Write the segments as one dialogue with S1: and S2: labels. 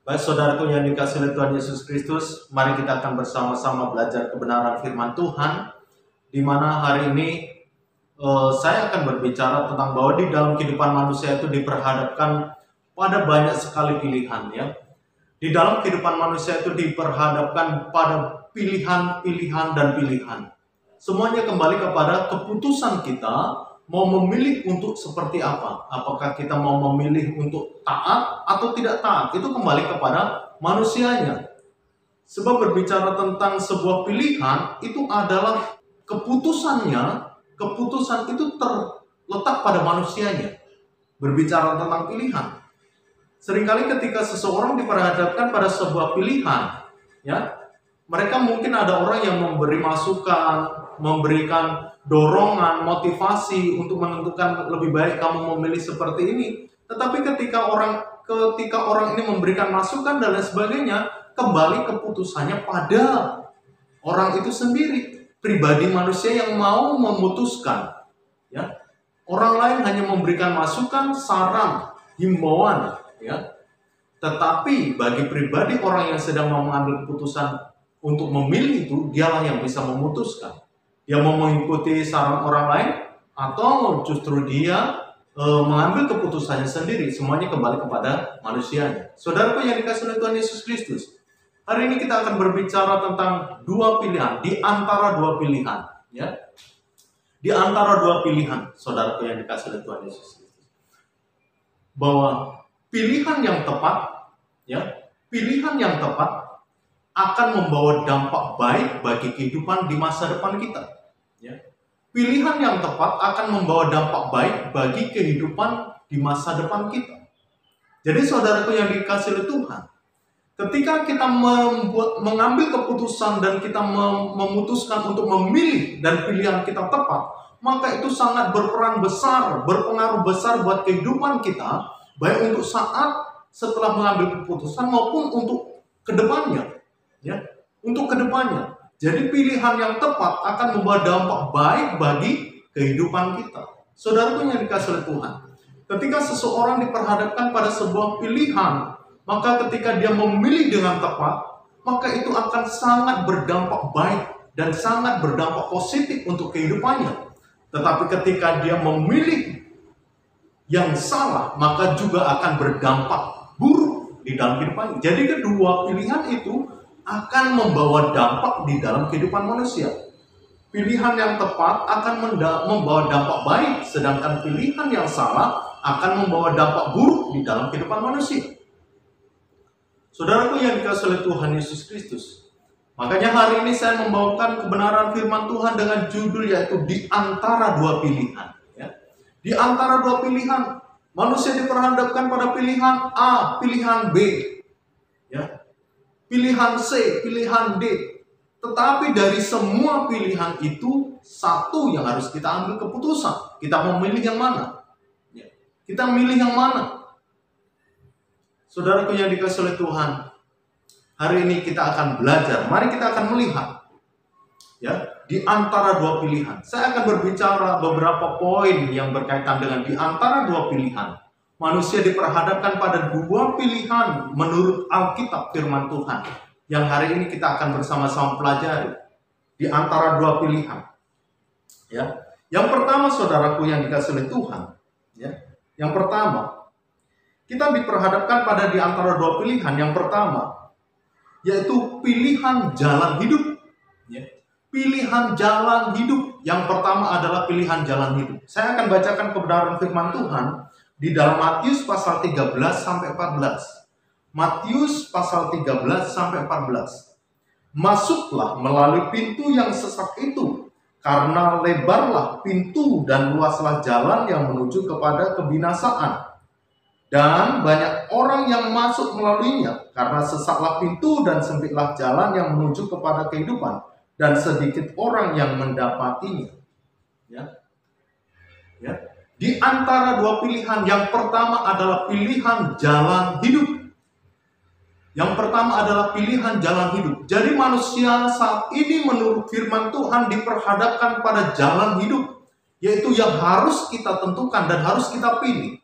S1: Baik saudaraku yang dikasihi oleh Tuhan Yesus Kristus, mari kita akan bersama-sama belajar kebenaran firman Tuhan, di mana hari ini saya akan berbicara tentang bahwa di dalam kehidupan manusia itu diperhadapkan pada banyak sekali pilihan ya. Di dalam kehidupan manusia itu diperhadapkan pada pilihan-pilihan dan pilihan. Semuanya kembali kepada keputusan kita mau memilih untuk seperti apa. Apakah kita mau memilih untuk taat atau tidak taat, itu kembali kepada manusianya. Sebab berbicara tentang sebuah pilihan, itu adalah keputusannya. Keputusan itu terletak pada manusianya. Berbicara tentang pilihan, seringkali ketika seseorang diperhadapkan pada sebuah pilihan, ya, mereka mungkin ada orang yang memberi masukan, memberikan dorongan, motivasi untuk menentukan lebih baik kamu memilih seperti ini. Tetapi ketika orang ini memberikan masukan dan lain sebagainya, kembali keputusannya pada orang itu sendiri, pribadi manusia yang mau memutuskan. Ya, orang lain hanya memberikan masukan, saran, himbauan. Ya, tetapi bagi pribadi orang yang sedang mau mengambil keputusan untuk memilih itu, dialah yang bisa memutuskan. Dia mau mengikuti saran orang lain atau justru dia mengambil keputusannya sendiri. Semuanya kembali kepada manusianya. Saudaraku yang dikasihi oleh Tuhan Yesus Kristus, hari ini kita akan berbicara tentang dua pilihan, di antara dua pilihan, ya. Di antara dua pilihan, saudaraku yang dikasihi oleh Tuhan Yesus Kristus, bahwa pilihan yang tepat, ya, pilihan yang tepat akan membawa dampak baik bagi kehidupan di masa depan kita. Ya. Pilihan yang tepat akan membawa dampak baik bagi kehidupan di masa depan kita. Jadi saudaraku yang dikasihi oleh Tuhan, ketika kita mengambil keputusan dan kita memutuskan untuk memilih dan pilihan kita tepat, maka itu sangat berperan besar, berpengaruh besar buat kehidupan kita, baik untuk saat setelah mengambil keputusan maupun untuk kedepannya, ya, untuk kedepannya. Jadi pilihan yang tepat akan membawa dampak baik bagi kehidupan kita. Saudaraku yang dikasihi oleh Tuhan, ketika seseorang diperhadapkan pada sebuah pilihan, maka ketika dia memilih dengan tepat, maka itu akan sangat berdampak baik dan sangat berdampak positif untuk kehidupannya. Tetapi ketika dia memilih yang salah, maka juga akan berdampak buruk di dalam kehidupannya. Jadi kedua pilihan itu akan membawa dampak di dalam kehidupan manusia. Pilihan yang tepat akan membawa dampak baik, sedangkan pilihan yang salah akan membawa dampak buruk di dalam kehidupan manusia. Saudaraku yang dikasihi oleh Tuhan Yesus Kristus, makanya hari ini saya membawakan kebenaran firman Tuhan dengan judul yaitu di antara dua pilihan. Di antara dua pilihan, manusia diperhadapkan pada pilihan A, pilihan B, ya, pilihan C, pilihan D. Tetapi dari semua pilihan itu, satu yang harus kita ambil keputusan. Kita mau memilih yang mana? Ya, kita milih yang mana? Saudaraku yang dikasihi oleh Tuhan, hari ini kita akan belajar. Mari kita akan melihat, ya, di antara dua pilihan. Saya akan berbicara beberapa poin yang berkaitan dengan di antara dua pilihan. Manusia diperhadapkan pada dua pilihan menurut Alkitab firman Tuhan, yang hari ini kita akan bersama-sama pelajari. Di antara dua pilihan, ya. Yang pertama, saudaraku yang dikasihi oleh Tuhan, ya. Yang pertama, kita diperhadapkan pada di antara dua pilihan. Yang pertama, yaitu pilihan jalan hidup, ya. Pilihan jalan hidup. Yang pertama adalah pilihan jalan hidup. Saya akan bacakan kebenaran firman Tuhan di dalam Matius pasal 13 sampai 14. Matius pasal 13 sampai 14. Masuklah melalui pintu yang sesak itu, karena lebarlah pintu dan luaslah jalan yang menuju kepada kebinasaan. Dan banyak orang yang masuk melaluinya, karena sesaklah pintu dan sempitlah jalan yang menuju kepada kehidupan, dan sedikit orang yang mendapatinya. Ya. Ya. Di antara dua pilihan, yang pertama adalah pilihan jalan hidup. Yang pertama adalah pilihan jalan hidup. Jadi manusia saat ini menurut firman Tuhan diperhadapkan pada jalan hidup, yaitu yang harus kita tentukan dan harus kita pilih.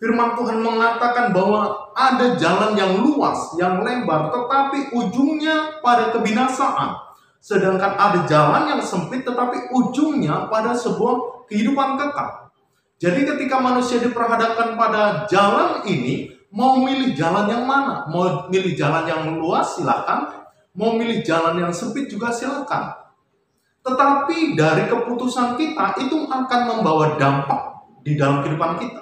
S1: Firman Tuhan mengatakan bahwa ada jalan yang luas, yang lebar, tetapi ujungnya pada kebinasaan. Sedangkan ada jalan yang sempit, tetapi ujungnya pada sebuah kehidupan kekal. Jadi ketika manusia diperhadapkan pada jalan ini, mau milih jalan yang mana? Mau milih jalan yang luas, silakan. Mau milih jalan yang sempit juga silakan. Tetapi dari keputusan kita itu akan membawa dampak di dalam kehidupan kita.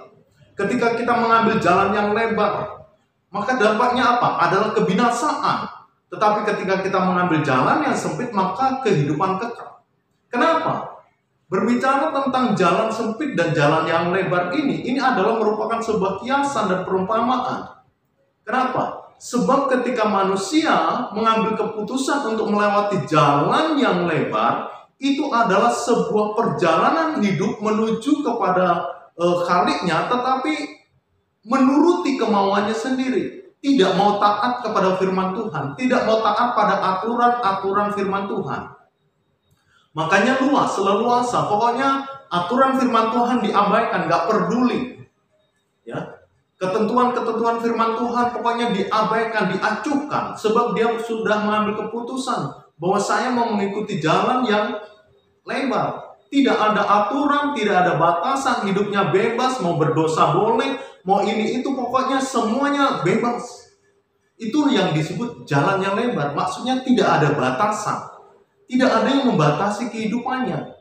S1: Ketika kita mengambil jalan yang lebar, maka dampaknya apa? Adalah kebinasaan. Tetapi ketika kita mengambil jalan yang sempit, maka kehidupan kekal. Kenapa? Berbicara tentang jalan sempit dan jalan yang lebar ini adalah merupakan sebuah kiasan dan perumpamaan. Kenapa? Sebab ketika manusia mengambil keputusan untuk melewati jalan yang lebar, itu adalah sebuah perjalanan hidup menuju kepada Khaliknya, tetapi menuruti kemauannya sendiri, tidak mau taat kepada firman Tuhan, tidak mau taat pada aturan-aturan firman Tuhan. Makanya luas, leluasa, pokoknya aturan firman Tuhan diabaikan, nggak peduli. Ya, ketentuan-ketentuan firman Tuhan pokoknya diabaikan, diacuhkan, sebab dia sudah mengambil keputusan bahwa saya mau mengikuti jalan yang lebar. Tidak ada aturan, tidak ada batasan, hidupnya bebas, mau berdosa boleh, mau ini itu, pokoknya semuanya bebas. Itu yang disebut jalan yang lebar, maksudnya tidak ada batasan. Tidak ada yang membatasi kehidupannya.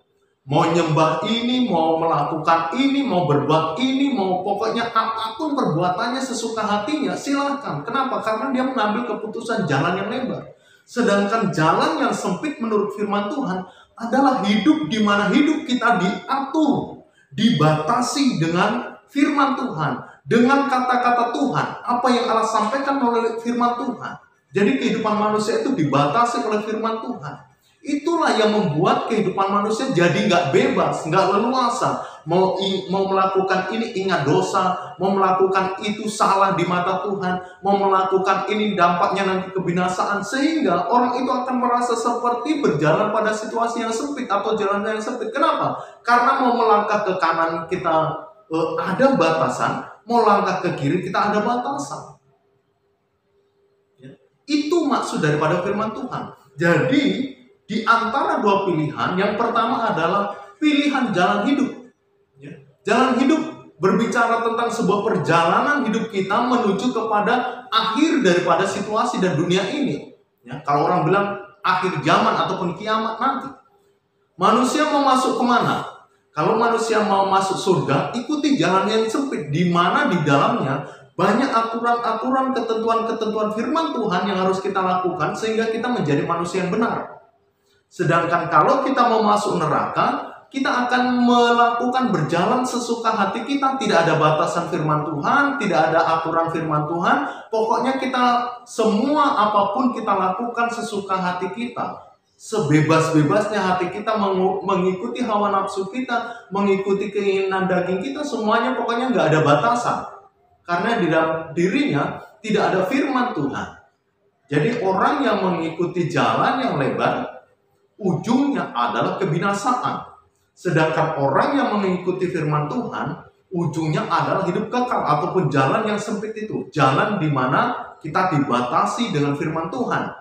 S1: Mau nyembah ini, mau melakukan ini, mau berbuat ini, mau pokoknya apapun perbuatannya sesuka hatinya, silahkan. Kenapa? Karena dia mengambil keputusan jalan yang lebar. Sedangkan jalan yang sempit menurut firman Tuhan adalah hidup di mana hidup kita diatur, dibatasi dengan firman Tuhan, dengan kata-kata Tuhan, apa yang Allah sampaikan oleh firman Tuhan. Jadi kehidupan manusia itu dibatasi oleh firman Tuhan. Itulah yang membuat kehidupan manusia jadi nggak bebas, nggak leluasa. Mau melakukan ini ingat dosa, mau melakukan itu salah di mata Tuhan, mau melakukan ini dampaknya nanti kebinasaan, sehingga orang itu akan merasa seperti berjalan pada situasi yang sempit atau jalan yang sempit. Kenapa? Karena mau melangkah ke kanan kita ada batasan, mau langkah ke kiri kita ada batasan. Ya. Itu maksud daripada firman Tuhan. Jadi di antara dua pilihan, yang pertama adalah pilihan jalan hidup. Jalan hidup berbicara tentang sebuah perjalanan hidup kita menuju kepada akhir daripada situasi dan dunia ini. Ya, kalau orang bilang akhir zaman ataupun kiamat nanti. Manusia mau masuk kemana? Kalau manusia mau masuk surga, ikuti jalan yang sempit, di mana di dalamnya banyak aturan-aturan, ketentuan-ketentuan firman Tuhan yang harus kita lakukan sehingga kita menjadi manusia yang benar. Sedangkan kalau kita mau masuk neraka, kita akan melakukan berjalan sesuka hati kita. Tidak ada batasan firman Tuhan, tidak ada aturan firman Tuhan. Pokoknya kita semua apapun kita lakukan sesuka hati kita. Sebebas-bebasnya hati kita mengikuti hawa nafsu kita, mengikuti keinginan daging kita, semuanya pokoknya nggak ada batasan. Karena di dalam dirinya tidak ada firman Tuhan. Jadi orang yang mengikuti jalan yang lebar, ujungnya adalah kebinasaan. Sedangkan orang yang mengikuti firman Tuhan, ujungnya adalah hidup kekal ataupun jalan yang sempit itu. Jalan di mana kita dibatasi dengan firman Tuhan.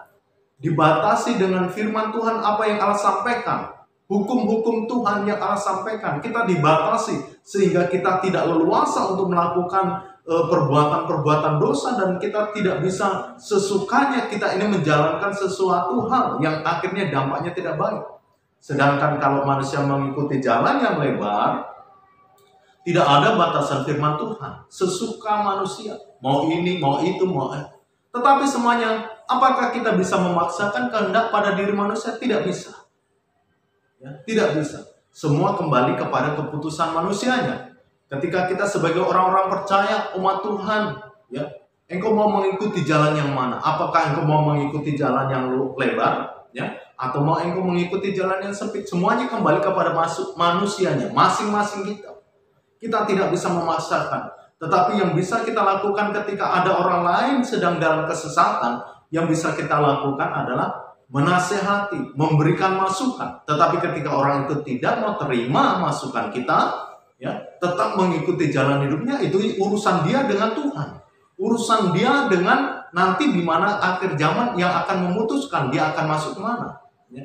S1: Dibatasi dengan firman Tuhan apa yang Allah sampaikan. Hukum-hukum Tuhan yang Allah sampaikan. Kita dibatasi sehingga kita tidak leluasa untuk melakukan perbuatan-perbuatan dosa dan kita tidak bisa sesukanya kita ini menjalankan sesuatu hal yang akhirnya dampaknya tidak baik. Sedangkan kalau manusia mengikuti jalan yang lebar, tidak ada batasan firman Tuhan. Sesuka manusia, mau ini, mau itu, mau itu. Tetapi semuanya, apakah kita bisa memaksakan kehendak pada diri manusia? Tidak bisa. Ya, tidak bisa. Semua kembali kepada keputusan manusianya. Ketika kita sebagai orang-orang percaya, umat Tuhan, ya, engkau mau mengikuti jalan yang mana? Apakah engkau mau mengikuti jalan yang lebar, ya, atau mau engkau mengikuti jalan yang sempit? Semuanya kembali kepada manusianya, masing-masing kita. Kita tidak bisa memaksakan. Tetapi yang bisa kita lakukan ketika ada orang lain sedang dalam kesesatan, yang bisa kita lakukan adalah menasehati, memberikan masukan. Tetapi ketika orang itu tidak mau terima masukan kita, ya, tetap mengikuti jalan hidupnya, itu urusan dia dengan Tuhan. Urusan dia dengan nanti di mana akhir zaman yang akan memutuskan dia akan masuk kemana. Ya.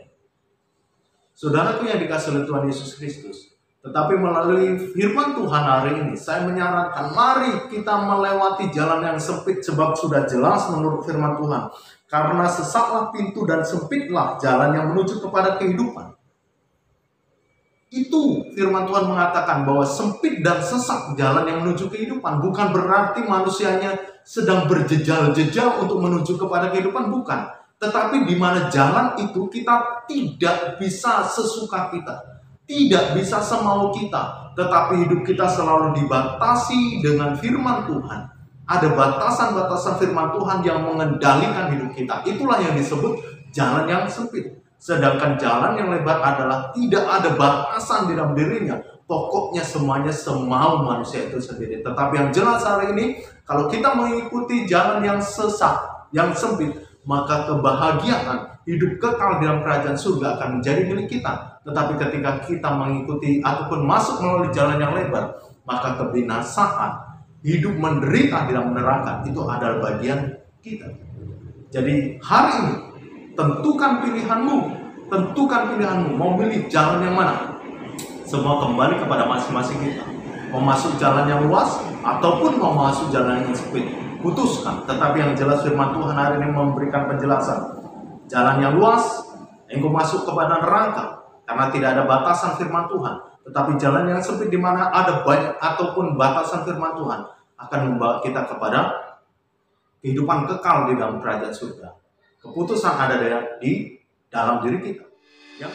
S1: Saudaraku yang dikasihi oleh Tuhan Yesus Kristus. Tetapi melalui firman Tuhan hari ini, saya menyarankan mari kita melewati jalan yang sempit, sebab sudah jelas menurut firman Tuhan. Karena sesatlah pintu dan sempitlah jalan yang menuju kepada kehidupan. Itu firman Tuhan mengatakan bahwa sempit dan sesak jalan yang menuju kehidupan. Bukan berarti manusianya sedang berjejal-jejal untuk menuju kepada kehidupan, bukan. Tetapi di mana jalan itu kita tidak bisa sesuka kita. Tidak bisa semau kita, tetapi hidup kita selalu dibatasi dengan firman Tuhan. Ada batasan-batasan firman Tuhan yang mengendalikan hidup kita. Itulah yang disebut jalan yang sempit. Sedangkan jalan yang lebar adalah tidak ada batasan di dalam dirinya. Pokoknya semuanya semau manusia itu sendiri. Tetapi yang jelas hari ini, kalau kita mengikuti jalan yang sesak, yang sempit, maka kebahagiaan hidup kekal dalam kerajaan surga akan menjadi milik kita. Tetapi ketika kita mengikuti ataupun masuk melalui jalan yang lebar, maka kebinasaan, hidup menderita di dalam neraka, itu adalah bagian kita. Jadi hari ini, tentukan pilihanmu, mau milih jalan yang mana. Semua kembali kepada masing-masing kita. Mau masuk jalan yang luas, ataupun mau masuk jalan yang sempit. Putuskan, tetapi yang jelas firman Tuhan hari ini memberikan penjelasan. Jalan yang luas, engkau masuk kepada neraka, karena tidak ada batasan firman Tuhan. Tetapi jalan yang sempit di mana ada banyak ataupun batasan firman Tuhan akan membawa kita kepada kehidupan kekal di dalam kerajaan surga. Keputusan ada di dalam diri kita. Ya.